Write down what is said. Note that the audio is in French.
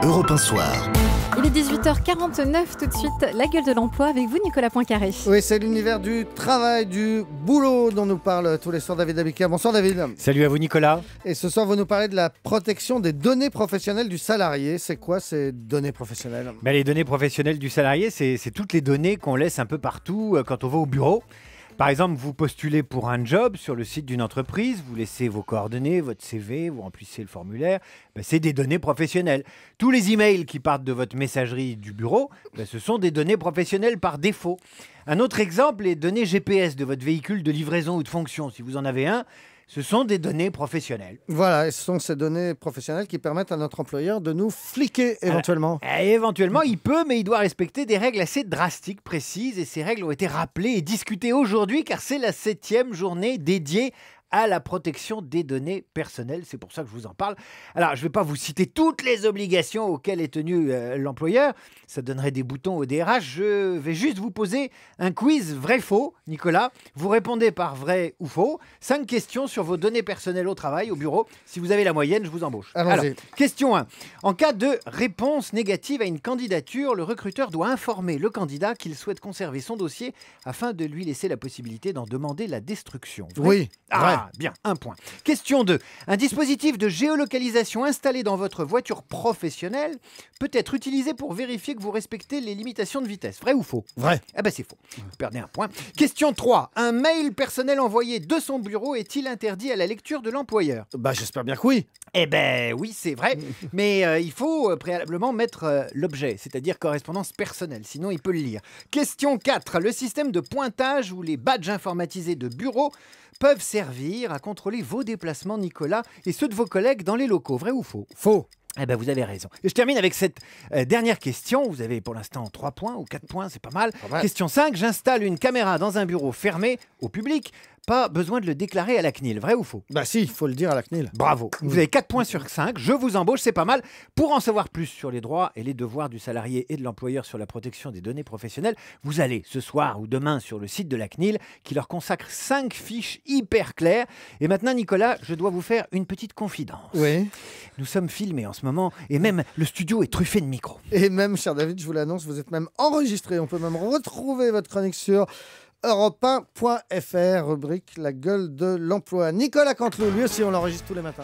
Europe 1 Soir. Il est 18h49, tout de suite, la gueule de l'emploi avec vous, Nicolas Poincaré. Oui, c'est l'univers du travail, du boulot dont nous parle tous les soirs David Abiker. Bonsoir David. Salut à vous Nicolas. Et ce soir, vous nous parlez de la protection des données professionnelles du salarié. C'est quoi ces données professionnelles ? Les données professionnelles du salarié, c'est toutes les données qu'on laisse un peu partout quand on va au bureau. Par exemple, vous postulez pour un job sur le site d'une entreprise, vous laissez vos coordonnées, votre CV, vous remplissez le formulaire. C'est des données professionnelles. Tous les emails qui partent de votre messagerie du bureau, ce sont des données professionnelles par défaut. Un autre exemple, les données GPS de votre véhicule de livraison ou de fonction, si vous en avez un, ce sont des données professionnelles. Voilà, et ce sont ces données professionnelles qui permettent à notre employeur de nous fliquer éventuellement. Éventuellement, il peut, mais il doit respecter des règles assez drastiques, précises. Et ces règles ont été rappelées et discutées aujourd'hui, car c'est la 7e journée dédiée à la protection des données personnelles. C'est pour ça que je vous en parle. Alors, je ne vais pas vous citer toutes les obligations auxquelles est tenu l'employeur. Ça donnerait des boutons au DRH. Je vais juste vous poser un quiz vrai-faux, Nicolas. Vous répondez par vrai ou faux. 5 questions sur vos données personnelles au travail, au bureau. Si vous avez la moyenne, je vous embauche. Allons-y. Alors, question 1. En cas de réponse négative à une candidature, le recruteur doit informer le candidat qu'il souhaite conserver son dossier afin de lui laisser la possibilité d'en demander la destruction. Vrai ? Oui, vrai. Bien, un point. Question 2. Un dispositif de géolocalisation installé dans votre voiture professionnelle peut être utilisé pour vérifier que vous respectez les limitations de vitesse. Vrai ou faux ? Vrai. C'est faux. Vous perdez un point. Question 3. Un mail personnel envoyé de son bureau est-il interdit à la lecture de l'employeur ? J'espère bien que oui. Oui, c'est vrai. Mais il faut préalablement mettre l'objet, c'est-à-dire correspondance personnelle. Sinon, il peut le lire. Question 4. Le système de pointage ou les badges informatisés de bureau peuvent servir à contrôler vos déplacements, Nicolas, et ceux de vos collègues dans les locaux. Vrai ou faux ? Faux. Vous avez raison. Et je termine avec cette dernière question. Vous avez pour l'instant 3 points ou 4 points, c'est pas mal. Question 5. J'installe une caméra dans un bureau fermé au public. Pas besoin de le déclarer à la CNIL. Vrai ou faux ? Si, il faut le dire à la CNIL. Bravo. Vous avez 4 points sur 5. Je vous embauche, c'est pas mal. Pour en savoir plus sur les droits et les devoirs du salarié et de l'employeur sur la protection des données professionnelles, vous allez ce soir ou demain sur le site de la CNIL qui leur consacre 5 fiches hyper claires. Et maintenant, Nicolas, je dois vous faire une petite confidence. Oui. Nous sommes filmés en ce moment et même le studio est truffé de micros. Et même, cher David, je vous l'annonce, vous êtes même enregistré. On peut même retrouver votre chronique sur europe1.fr, rubrique La gueule de l'emploi. Nicolas Canteloup, lui aussi, on l'enregistre tous les matins.